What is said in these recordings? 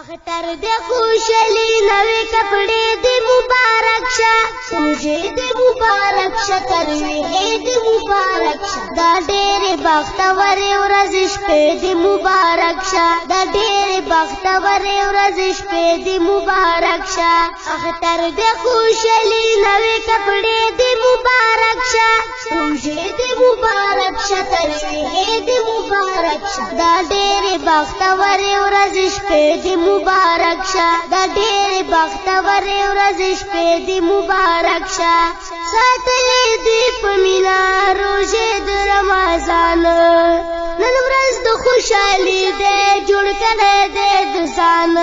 اختر دے خوشلی نوے کپڑے دے مبارک شا روزے دے مبارک شا ترویحے دے مبارک شا دا ډېرې بختورې ورځې شپې دې مبارک شا دا ډېرې بختورې ورځې شپې دې مبارک شا اختر دے خوشلی نوے کپڑے دے مبارک شا روزے دے مبارک شا ترویحے دے مبارک شا دا ډېرې بختورې ورځې شپې دې مبارک شا دا ډېرې بختورې ورځې شپې دې مبارک شا ساتلې دې په مینا روژې د رمضان نن ورځ د خوشحالي دې جوړ کړی دې د ځان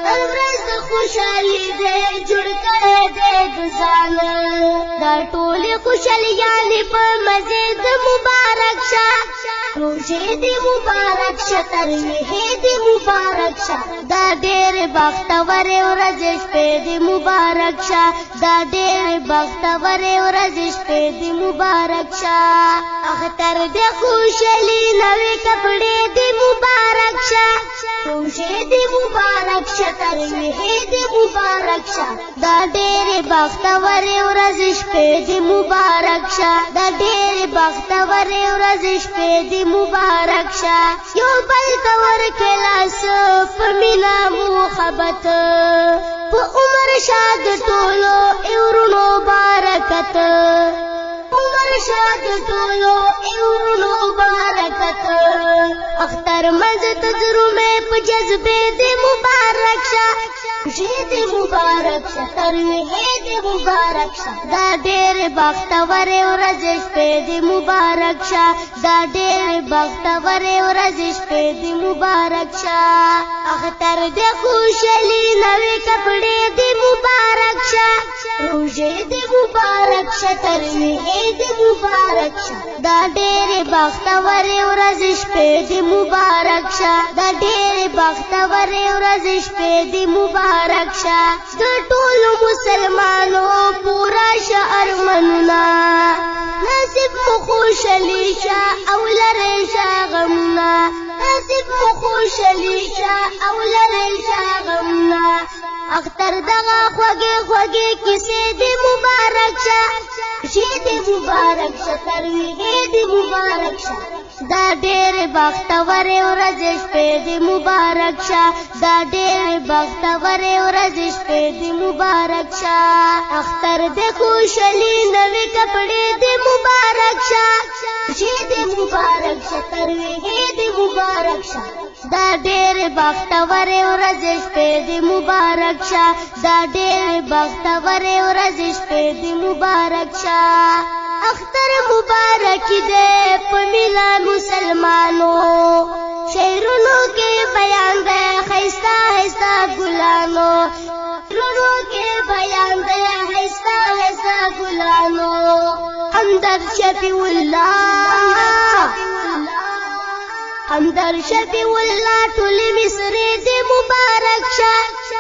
نن ورځ د خوشحالي دې جوړ کړی دې د ځان دا ټولې خوشحالیانې په مزې د مبارک شا روزے دے مبارک شا ترویحے دے مبارک شا دا ډېرې بختورې ورځې شپې دې مبارک شا دا ډېرې بختورې ورځې شپې دې مبارک شا اختر دے خوشحالي نوې کپڑے دې مبارک شا روزے دے مبارک شا ترویحے دے مبارک شا دا ډېرې بختورې ورځې شپې دې مبارک شا دا ډېرې بختورې ورځې شپې دې مبارک شا یو بل کور کلاس په مینا محبت په عمر شاد ټولو ایورونو برکت عمر شاد ټولو ایورونو برکت اختر منځ تجربه په جذبه دې مبارک شا روزې دې مبارک شا ترویحے دې مبارک شا دا ډېرې بختورې ورځې شپې دې مبارک شا دا ډېرې بختورې ورځې شپې دې مبارک شا اختر دې خوشحالي نوې کپڑے دې مبارک شا روزې دې مبارک شا ترویحے دې مبارک شا دا ډېرې بختورې ورځې شپې دې مبارک شا دا ډېرې بختورې ورځې شپې دې مبارک شا د ټولو مسلمانو پورا شه ارمانونه نصیب مو خوشحالي شه او لرئ شه غمونه نصیب مو خوشحالي شه او لرئ شه غمونه اختر دغه خوږې خوږې کیسې دې مبارک شه روزې دې مبارک شه ترویحے دې مبارک شه دا ډېرې بختورې ورځې شپې دې مبارک شه دا ډېرې بختورې ورځې شپې دې مبارک شه اختر دې خوشحالي نوې کپڑے دې مبارک شه روزې دې مبارک شه ترویحے دې مبارک شه دا ډېرې بختورې ورځې شپې دې مبارک شه دا ډېرې بختورې ورځې شپې دې مبارک شه اختر مبارک دے په مینا مسلمانو شعرونو کې بیان دے خیستا خیستا ګلانو شعرونو کې بیان دے خیستا خیستا ګلانو همدرد شفیع الله همدرد شفیع الله ټولې مصرې دې مبارک شه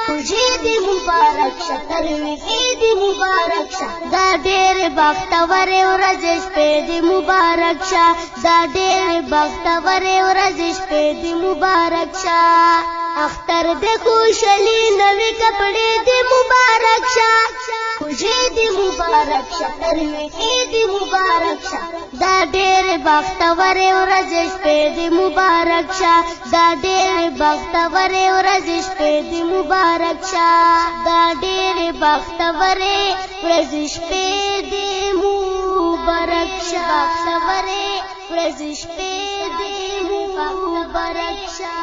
روزې دې مبارک شه ترویحے دې مبارک شه دا ډېرې بختورې ورځې شپې دې مبارک شه دا ډېرې بختورې ورځې شپې دې مبارک شه اختر دې خوشحالي نوې کپڑے دې مبارک شه روزې دې مبارک شه ترویحے دې مبارک شه دا ډېرې بختورې ورځې شپې دې مبارک شه دا ډېرې بختورې ورځې شپې دې مبارک شه دا ډېرې بختورې ورځې شپې دې مبارک شه بختورې ورځې شپې دې مبارک شه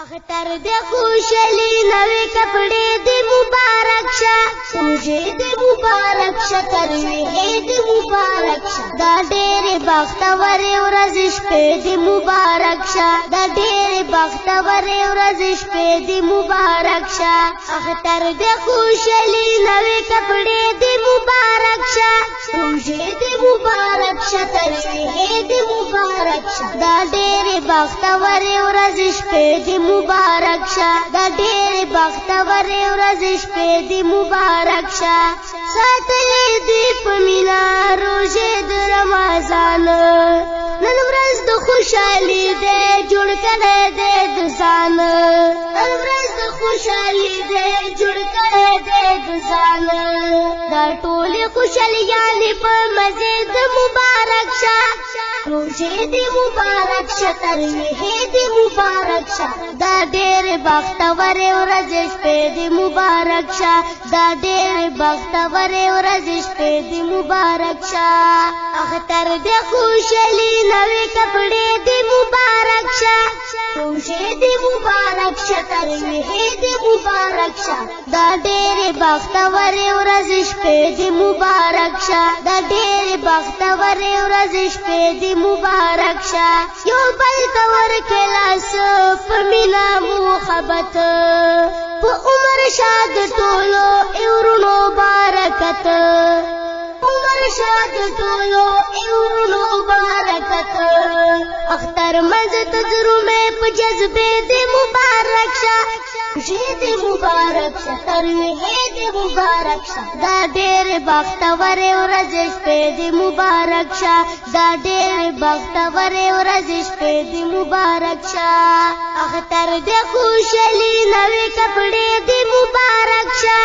اختر دے خوشحالي نوې کپڑے دے مبارک شا روزې دے مبارک شا ترویحے دے مبارک شا دا ډېرې بختورې ورځې شپې دې مبارک شا دا ډېرې بختورې ورځې شپې دې مبارک شا اختر دے خوشحالي نوې کپڑے دے مبارک شا روزې دے مبارک شا ترویحے دے مبارک شا دا ډېرې بختورې ورځې شپې دې مبارک شا دا ډېرې بختورې ورځې شپې دې مبارک شا ساتلې دې په مینا روژې د رمضان نن ورځ د خوشحالي دې جوړ کړی دې د ځان نن ورځ د خوشحالي دې جوړ کړی دې د ځان دا ټولې خوشحالیانې په مزې د مبارک شه روژې دې مبارک شه تراویحې دې مبارک شه دا ډېرې بختورې ورځې شپې دې مبارک شه دا ډېرې بختورې ورځې شپې دې مبارک شه اختر دې خوشحالي نوې کپړې دې مبارک شه روژې دې مبارک شه تراویحې دې مبارک شه دا ډېرې بختورې ورځې شپې دې مبارک شه دا ډېرې بختورې ورځې شپې دې مبارک شه یو بل ته ورکړه لاس په مینه محبت په عمر شاد ټولو ایورونو برکت عمر شاد ټولو ایورونو برکت اختر منځ تجربه په جذبې دې مبارک شه روژې دې مبارک شه تراویحې دې مبارک شه دا ډېرې بختورې ورځې شپې دې مبارک شه دا ډېرې بختورې ورځې شپې دې مبارک شه اختر دې خوشحالي نوې کپړې دې مبارک شه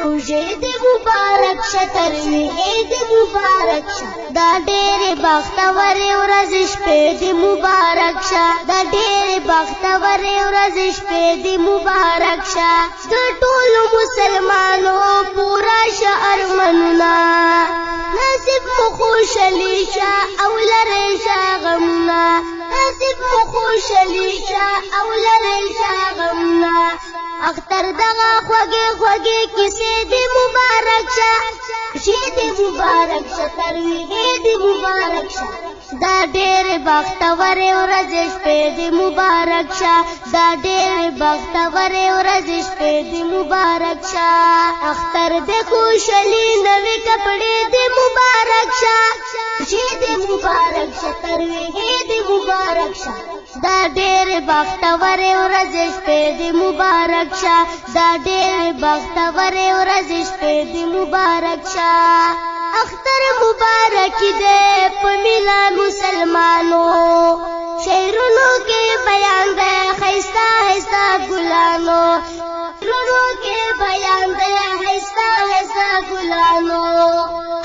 روژې دې مبارک شه تراویحې دې مبارک شه دا ډېرې بختورې ورځې شپې دې مبارک شه دا ډېرې بختورې ورځې شپې دې مبارک شه د ټولو مسلمانو پورا شه ارمانونه نصیب مو خوشحالي شه او لرئ شه غمونه نصیب مو خوشحالي شه او لرئ شه غمونه اختر دغه خوږې خوږې کیسې دې مبارک شه روژې دې مبارک شه تراویحې دې مبارک شه دا ډېرې بختورې ورځې شپې دې مبارک شه دا ډېرې بختورې ورځې شپې دې مبارک شه اختر دې خوشحالي نوې کپړې دې مبارک شه روژې دې مبارک شه تراویحې دې مبارک شه دا ډېرې بختورې ورځې شپې دې مبارک شه دا ډېرې بختورې ورځې شپې دې مبارک شه اختر مبارک دې په میله مسلمانو شعرونو کې بیان دی ښایسته ښایسته ګلانو شعرونو کې بیان دی ښایسته ښایسته ګلانو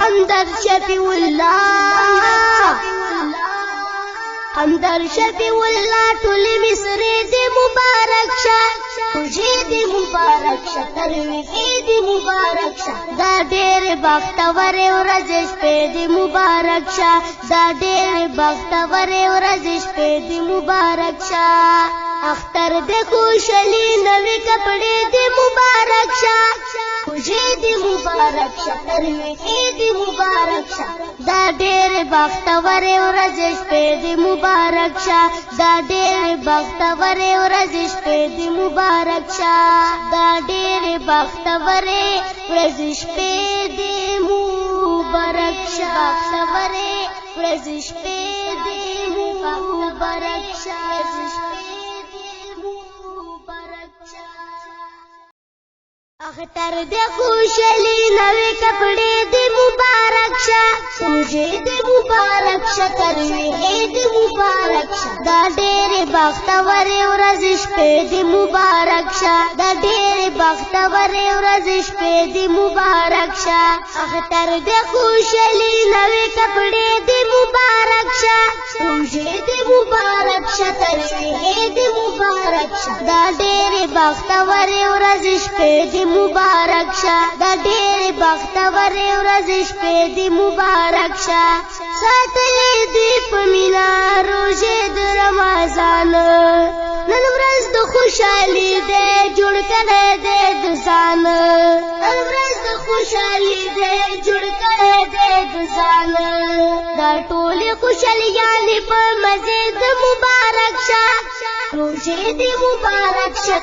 همدرد شفیع الله همدر شفیع الله ټولې مصرې دې مبارک شه روژې دې مبارک شه تراویحې دې مبارک شه دا ډېرې بختورې ورځې شپې دې مبارک شه دا ډېرې بختورې ورځې شپې دې مبارک شه اختر دې خوشحالي نوې کپړې دې مبارک شه روژې دې مبارک شه تراویحې دې مبارک شه دا ډېرې بختورې ورځې شپې دې مبارک شه دا ډېرې بختورې ورځې شپې دې مبارک شه دا ډېرې بختورې ورځې شپې دې مبارک شه بختورې ورځې شپې دې مبارک شه اختر دې خوشحالي نوې کپړې دې مبارک شه روژې دې مبارک شه تراویحې دې مبارک شه دا ډېرې بختورې ورځې شپې دې مبارک شه دا ډېرې بختورې ورځې شپې دې مبارک شه اختر دې خوشحالي نوې کپړې دې مبارک شه روژې دې مبارک شه تراویحې دې مبارک شه دا ډېرې بختورې ورځې شپې دې مبارک شه دا ډېرې بختورې ورځې شپې دې مبارک شه ساتلې دې په مینه روژې د رمضان نن ورځ د خوشحالي دې جوړ کړی دې د ځان نن ورځ د خوشحالي دې جوړ کړی دې د ځان دا ټولې خوشحالیانې په مزې د مبارک شه روژې دې مبارک شه